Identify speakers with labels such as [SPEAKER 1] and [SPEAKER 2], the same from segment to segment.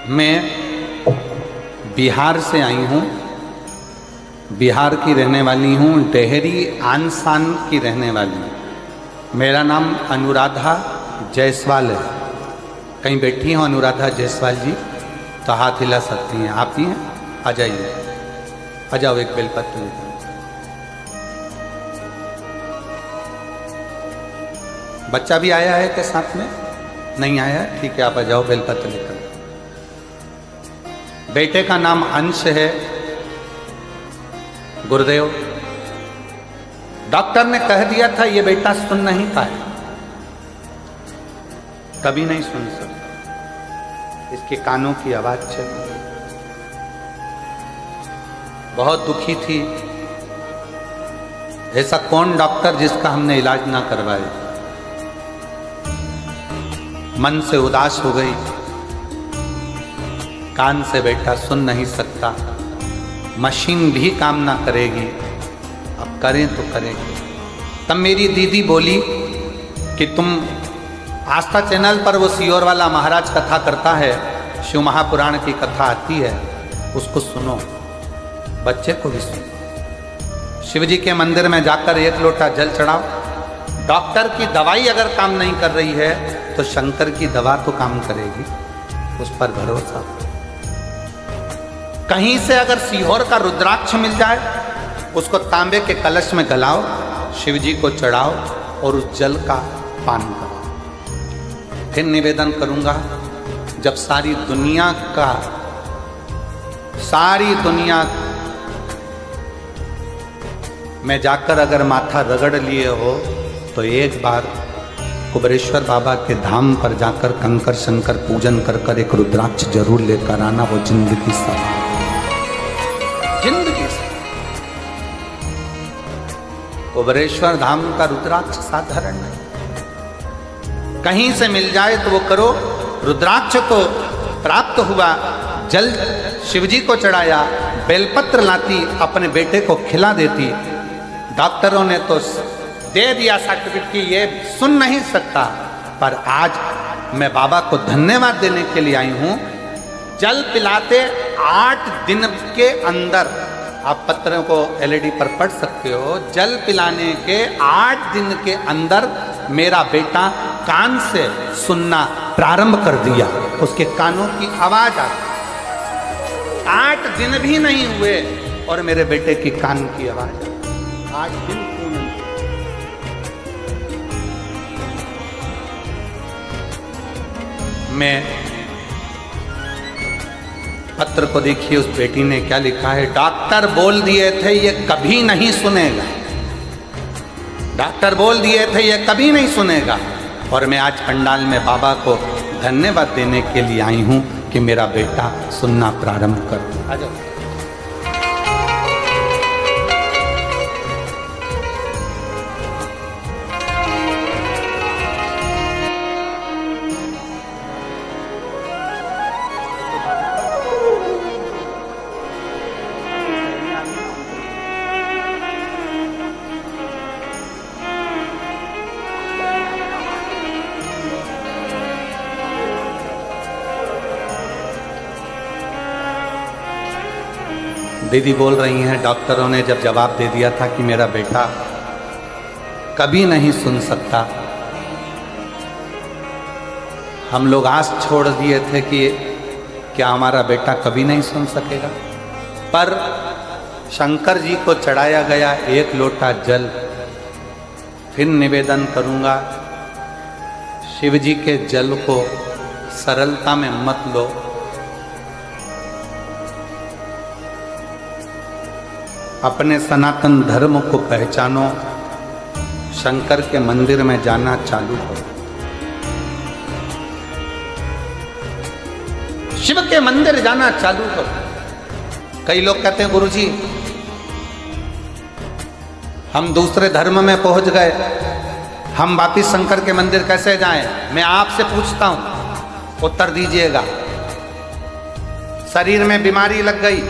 [SPEAKER 1] मैं बिहार से आई हूँ, बिहार की रहने वाली हूँ, डेहरी आनसान की रहने वाली हूँ। मेरा नाम अनुराधा जायसवाल है। कहीं बैठी हो अनुराधा जायसवाल जी तो हाथ हिला सकती हैं। आप ही हैं? आ जाइए, आ जाओ, एक बेलपत्र लेकर। बच्चा भी आया है क्या साथ में? नहीं आया? ठीक है, आप आ जाओ बेलपत्र लेकर। बेटे का नाम अंश है। गुरुदेव, डॉक्टर ने कह दिया था ये बेटा सुन नहीं पाए, कभी नहीं सुन सकता। इसके कानों की आवाज चली। बहुत दुखी थी। ऐसा कौन डॉक्टर जिसका हमने इलाज ना करवाए। मन से उदास हो गई। कान से बेटा सुन नहीं सकता, मशीन भी काम ना करेगी, अब करें तो करेंगे। तब मेरी दीदी बोली कि तुम आस्था चैनल पर वो सियोर वाला महाराज कथा करता है, शिव महापुराण की कथा आती है, उसको सुनो, बच्चे को भी सुनो। शिव जी के मंदिर में जाकर एक लोटा जल चढ़ाओ। डॉक्टर की दवाई अगर काम नहीं कर रही है तो शंकर की दवा तो काम करेगी, उस पर भरोसा। कहीं से अगर सीहोर का रुद्राक्ष मिल जाए, उसको तांबे के कलश में गलाओ, शिव जी को चढ़ाओ और उस जल का पान करो। फिर निवेदन करूंगा, जब सारी दुनिया में जाकर अगर माथा रगड़ लिए हो तो एक बार कुबरेश्वर बाबा के धाम पर जाकर कंकर शंकर पूजन कर कर एक रुद्राक्ष जरूर लेकर आना। वो जिंदगी सवाल, जिंदगी से। कुबरेश्वर धाम का रुद्राक्ष साधारण नहीं, कहीं से मिल जाए तो वो करो। रुद्राक्ष को प्राप्त हुआ, जल शिवजी को चढ़ाया, बेलपत्र लाती, अपने बेटे को खिला देती। डॉक्टरों ने तो दे दिया सर्टिफिकेट कि ये सुन नहीं सकता, पर आज मैं बाबा को धन्यवाद देने के लिए आई हूं। जल पिलाते 8 दिन के अंदर, आप पत्रों को एलईडी पर पढ़ सकते हो, जल पिलाने के 8 दिन के अंदर मेरा बेटा कान से सुनना प्रारंभ कर दिया। उसके कानों की आवाज आ गई। 8 दिन भी नहीं हुए और मेरे बेटे की कान की आवाज 8 दिन क्यों नहीं? मैं पत्र को देखिए, उस बेटी ने क्या लिखा है। डॉक्टर बोल दिए थे ये कभी नहीं सुनेगा, डॉक्टर बोल दिए थे ये कभी नहीं सुनेगा, और मैं आज पंडाल में बाबा को धन्यवाद देने के लिए आई हूं कि मेरा बेटा सुनना प्रारंभ कर दिया। आ जाओ। दीदी बोल रही हैं, डॉक्टरों ने जब जवाब दे दिया था कि मेरा बेटा कभी नहीं सुन सकता, हम लोग आस छोड़ दिए थे कि क्या हमारा बेटा कभी नहीं सुन सकेगा। पर शंकर जी को चढ़ाया गया 1 लोटा जल। फिर निवेदन करूंगा, शिव जी के जल को सरलता में मत लो। अपने सनातन धर्म को पहचानो, शंकर के मंदिर में जाना चालू करो। शिव के मंदिर जाना चालू करो। कई लोग कहते हैं गुरुजी हम दूसरे धर्म में पहुंच गए, हम वापिस शंकर के मंदिर कैसे जाएं? मैं आपसे पूछता हूं, उत्तर दीजिएगा। शरीर में बीमारी लग गई,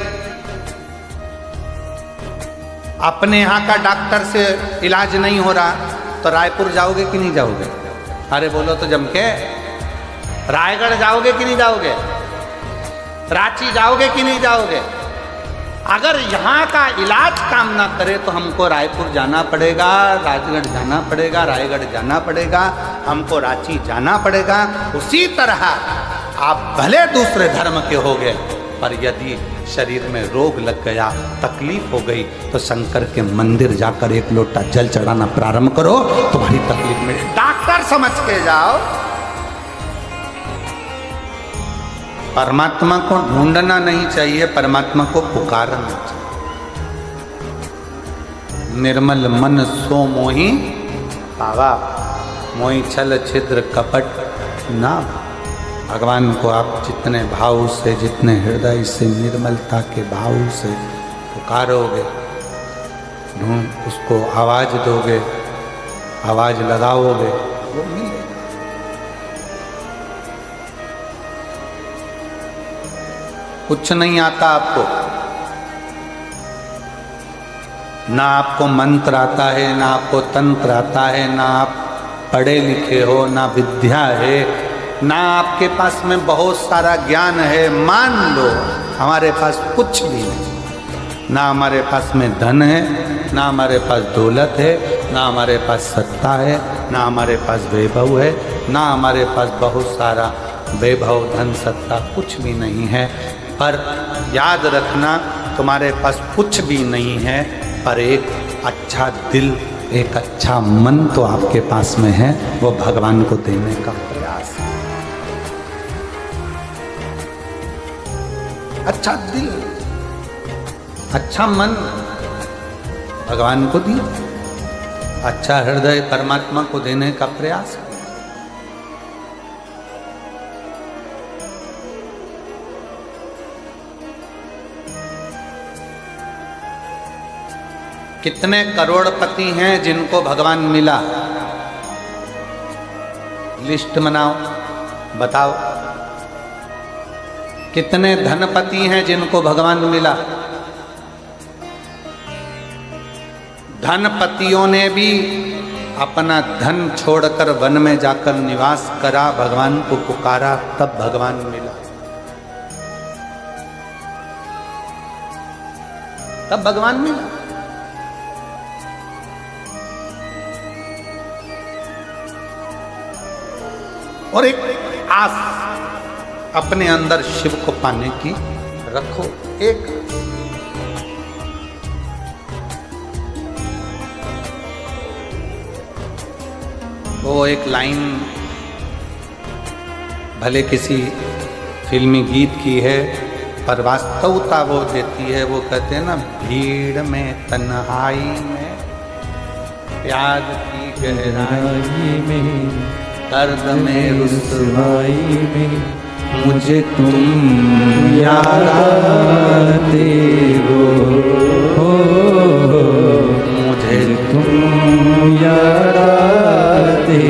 [SPEAKER 1] अपने यहाँ का डॉक्टर से इलाज नहीं हो रहा तो रायपुर जाओगे कि नहीं जाओगे? अरे बोलो तो जम के। रायगढ़ जाओगे कि नहीं जाओगे? रांची जाओगे कि नहीं जाओगे? अगर यहाँ का इलाज काम ना करे तो हमको रायपुर जाना पड़ेगा, राजगढ़ जाना पड़ेगा, रायगढ़ जाना पड़ेगा, हमको रांची जाना पड़ेगा। उसी तरह आप भले दूसरे धर्म के हो गए, पर यदि शरीर में रोग लग गया, तकलीफ हो गई, तो शंकर के मंदिर जाकर एक लोटा जल चढ़ाना प्रारंभ करो, तुम्हारी तकलीफ में डॉक्टर समझ के जाओ। परमात्मा को ढूंढना नहीं चाहिए, परमात्मा को पुकारना चाहिए। निर्मल मन सो मोहि पावा, मोहि छल छिद्र कपट ना। भगवान को आप जितने भाव से, जितने हृदय से, निर्मलता के भाव से पुकारोगे, उसको आवाज दोगे, आवाज लगाओगे, वो मिलेगा। कुछ नहीं आता आपको, ना आपको मंत्र आता है, ना आपको तंत्र आता है, ना आप पढ़े लिखे हो, ना विद्या है, ना आपके पास में बहुत सारा ज्ञान है। मान लो हमारे पास कुछ भी नहीं, ना हमारे पास में धन है, ना हमारे पास दौलत है, ना हमारे पास सत्ता है, ना हमारे पास वैभव है, ना हमारे पास बहुत सारा वैभव, धन, सत्ता कुछ भी नहीं है। पर याद रखना, तुम्हारे पास कुछ भी नहीं है, पर एक अच्छा दिल, एक अच्छा मन तो आपके पास में है, वो भगवान को देने का प्रयास है। अच्छा दिल, अच्छा मन भगवान को दिया, अच्छा हृदय परमात्मा को देने का प्रयास है। कितने करोड़पति हैं जिनको भगवान मिला? लिस्ट बनाओ, बताओ। कितने धनपति हैं जिनको भगवान मिला? धनपतियों ने भी अपना धन छोड़कर वन में जाकर निवास करा, भगवान को पुकारा, तब भगवान मिला, तब भगवान मिला। और एक आस अपने अंदर शिव को पाने की रखो। एक वो एक लाइन भले किसी फिल्मी गीत की है, पर वास्तवता वो देती है। वो कहते हैं ना, भीड़ में तन्हाई में प्यार की गहराई में, दर्द में रुसवाई में, मुझे तुम याद आते हो, मुझे तुम याद आते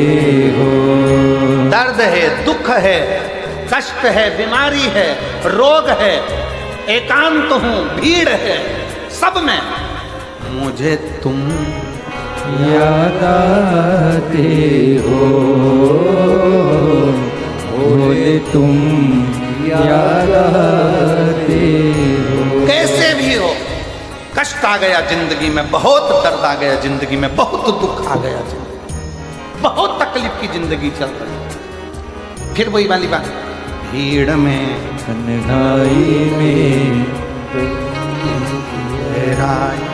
[SPEAKER 1] हो। दर्द है, दुख है, कष्ट है, बीमारी है, रोग है, एकांत हूँ, भीड़ है, सब में मुझे तुम याद आते हो, बोले तुम याद आते हो। कैसे भी हो, कष्ट आ गया जिंदगी में, बहुत दर्द आ गया जिंदगी में, बहुत दुख आ गया जिंदगी, बहुत तकलीफ की जिंदगी चल रही, फिर वही वाली बात, भीड़ में तन्हाई में गहराई,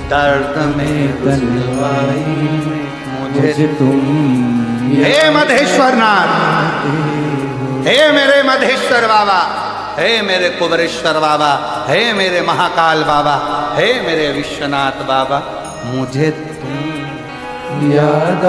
[SPEAKER 1] दर्द में तन्हाई में, मुझे तुम। हे मधेश्वर नाथ, हे मेरे मधेश्वर बाबा, हे मेरे कुबरेश्वर बाबा, हे मेरे महाकाल बाबा, हे मेरे विश्वनाथ बाबा, मुझे तुम याद